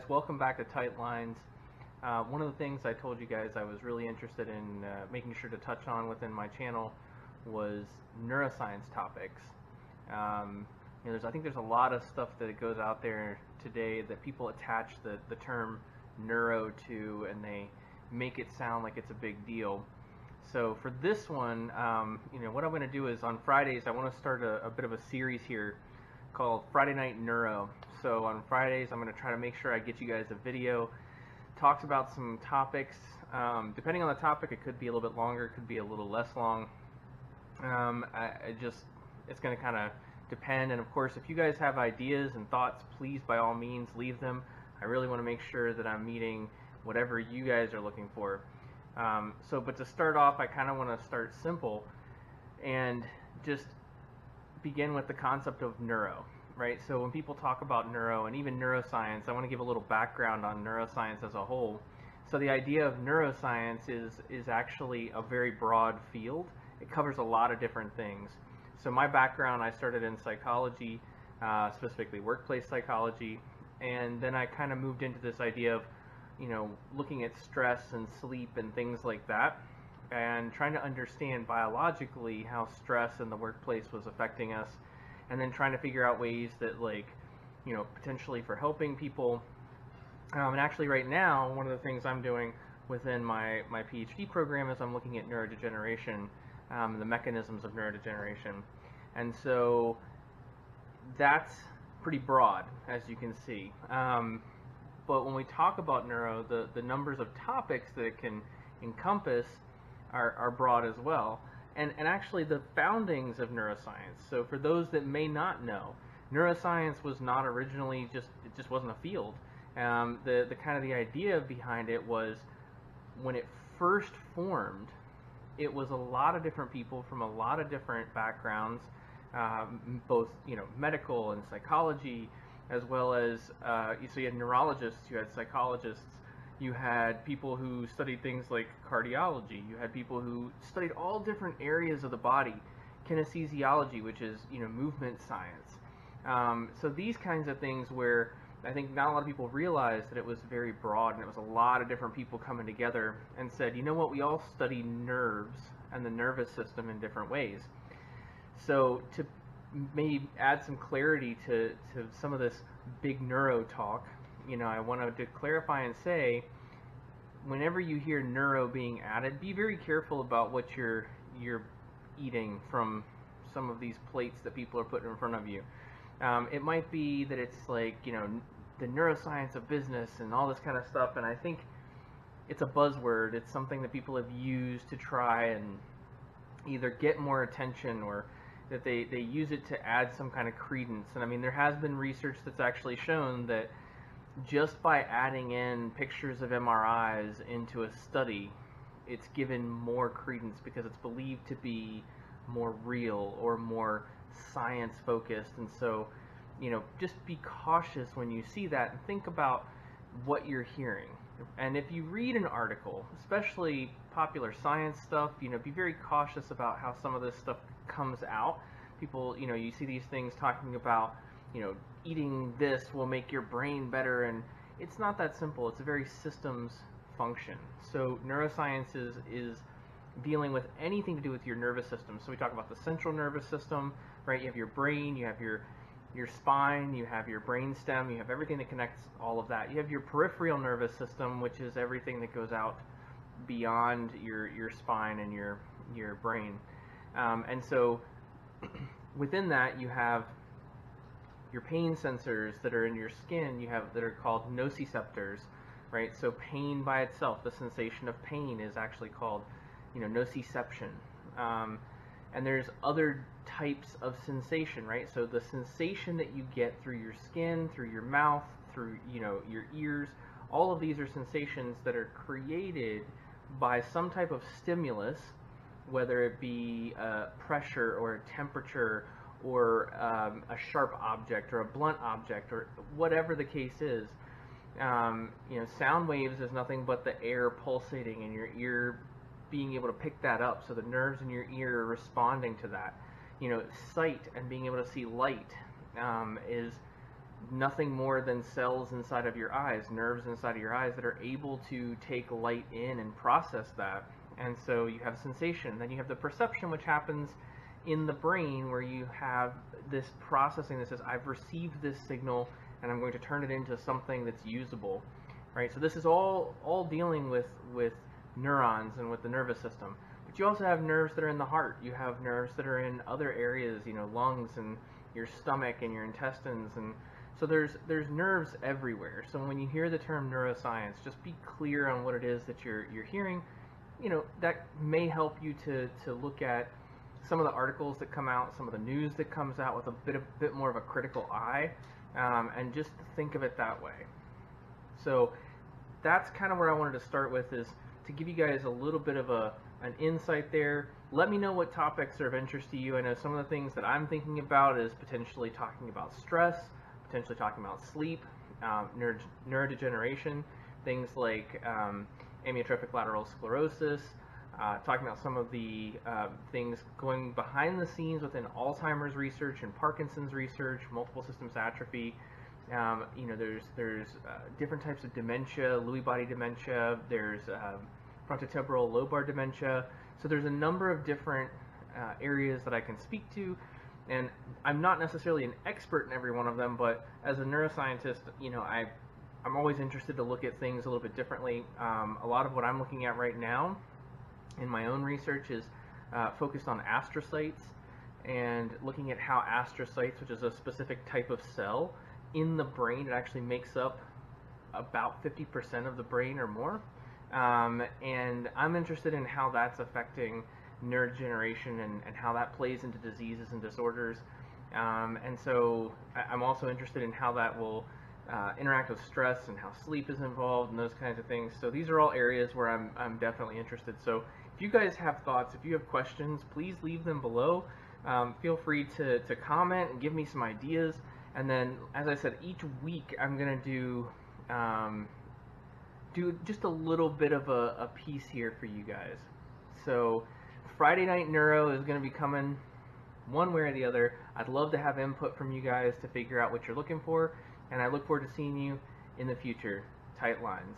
guys, welcome back to Tight Lines. One of the things I told you guys I was really interested in making sure to touch on within my channel was neuroscience topics. I think there's a lot of stuff that goes out there today that people attach the term neuro to, and they make it sound like it's a big deal. So for this one, what I'm going to do is on Fridays I want to start a bit of a series here called Friday Night Neuro. So on Fridays I'm going to try to make sure I get you guys a video, talks about some topics. Depending on the topic, it could be a little bit longer, it could be a little less long. It's going to kind of depend. And of course, if you guys have ideas and thoughts, please by all means leave them. I really want to make sure that I'm meeting whatever you guys are looking for. But to start off, I kind of want to start simple and just begin with the concept of neuro, right? So when people talk about neuro and even neuroscience, I want to give a little background on neuroscience as a whole. So the idea of neuroscience is actually a very broad field. It covers a lot of different things. So my background, I started in psychology, specifically workplace psychology, and then I kind of moved into this idea of looking at stress and sleep and things like that, and trying to understand biologically how stress in the workplace was affecting us, and then trying to figure out ways that potentially for helping people. And actually right now, one of the things I'm doing within my PhD program is I'm looking at neurodegeneration, the mechanisms of neurodegeneration. And so that's pretty broad, as you can see. But when we talk about neuro, the numbers of topics that it can encompass are broad as well. And actually the foundings of neuroscience, so for those that may not know, neuroscience was not originally it just wasn't a field. The kind of the idea behind it was when it first formed, it was a lot of different people from a lot of different backgrounds, both medical and psychology, as well as so you had neurologists, you had psychologists, you had people who studied things like cardiology, you had people who studied all different areas of the body, kinesiology, which is movement science. So these kinds of things where I think not a lot of people realized that it was very broad, and it was a lot of different people coming together and said, you know what, we all study nerves and the nervous system in different ways. So to maybe add some clarity to some of this big neuro talk, I wanted to clarify and say, whenever you hear neuro being added, be very careful about what you're eating from some of these plates that people are putting in front of you. It might be that it's like, the neuroscience of business and all this kind of stuff, and I think it's a buzzword. It's something that people have used to try and either get more attention, or that they use it to add some kind of credence. And I mean, there has been research that's actually shown that just by adding in pictures of MRIs into a study, it's given more credence because it's believed to be more real or more science focused. And so, just be cautious when you see that and think about what you're hearing. And if you read an article, especially popular science stuff, be very cautious about how some of this stuff comes out. People, you see these things talking about, eating this will make your brain better, and it's not that simple. It's a very systems function. So neuroscience is dealing with anything to do with your nervous system. So we talk about the central nervous system, right? You have your brain, you have your spine, you have your brain stem, you have everything that connects all of that. You have your peripheral nervous system, which is everything that goes out beyond your spine and your brain. And so within that, you have your pain sensors that are in your skin. You have that are called nociceptors, right? So pain by itself, the sensation of pain, is actually called nociception. And there's other types of sensation, right? So the sensation that you get through your skin, through your mouth, through your ears, all of these are sensations that are created by some type of stimulus, whether it be pressure or a temperature or a sharp object or a blunt object or whatever the case is. Sound waves is nothing but the air pulsating in your ear, being able to pick that up, so the nerves in your ear are responding to that. Sight and being able to see light is nothing more than cells inside of your eyes, nerves inside of your eyes that are able to take light in and process that. And so you have sensation, then you have the perception, which happens in the brain, where you have this processing that says, I've received this signal and I'm going to turn it into something that's usable, right? So this is all dealing with neurons and with the nervous system. But you also have nerves that are in the heart. You have nerves that are in other areas, lungs and your stomach and your intestines, and so there's nerves everywhere. So when you hear the term neuroscience, just be clear on what it is that you're hearing. That may help you to look at some of the articles that come out, some of the news that comes out with a bit more of a critical eye, and just think of it that way. So that's kind of where I wanted to start with, is to give you guys a little bit of an insight there. Let me know what topics are of interest to you. I know some of the things that I'm thinking about is potentially talking about stress, potentially talking about sleep, neurodegeneration, things like amyotrophic lateral sclerosis, talking about some of the things going behind the scenes within Alzheimer's research and Parkinson's research, multiple systems atrophy. There's different types of dementia, Lewy body dementia, there's frontotemporal lobar dementia. So there's a number of different areas that I can speak to, and I'm not necessarily an expert in every one of them, but as a neuroscientist, I'm always interested to look at things a little bit differently. A lot of what I'm looking at right now in my own research is focused on astrocytes, and looking at how astrocytes, which is a specific type of cell in the brain, it actually makes up about 50% of the brain or more. And I'm interested in how that's affecting neurodegeneration and how that plays into diseases and disorders. And so I'm also interested in how that will interact with stress and how sleep is involved and those kinds of things. So these are all areas where I'm definitely interested. So if you guys have thoughts, if you have questions, please leave them below. Feel free to comment and give me some ideas. And then, as I said, each week I'm going to do just a little bit of a piece here for you guys. So Friday Night Neuro is going to be coming one way or the other. I'd love to have input from you guys to figure out what you're looking for, and I look forward to seeing you in the future. Tight lines.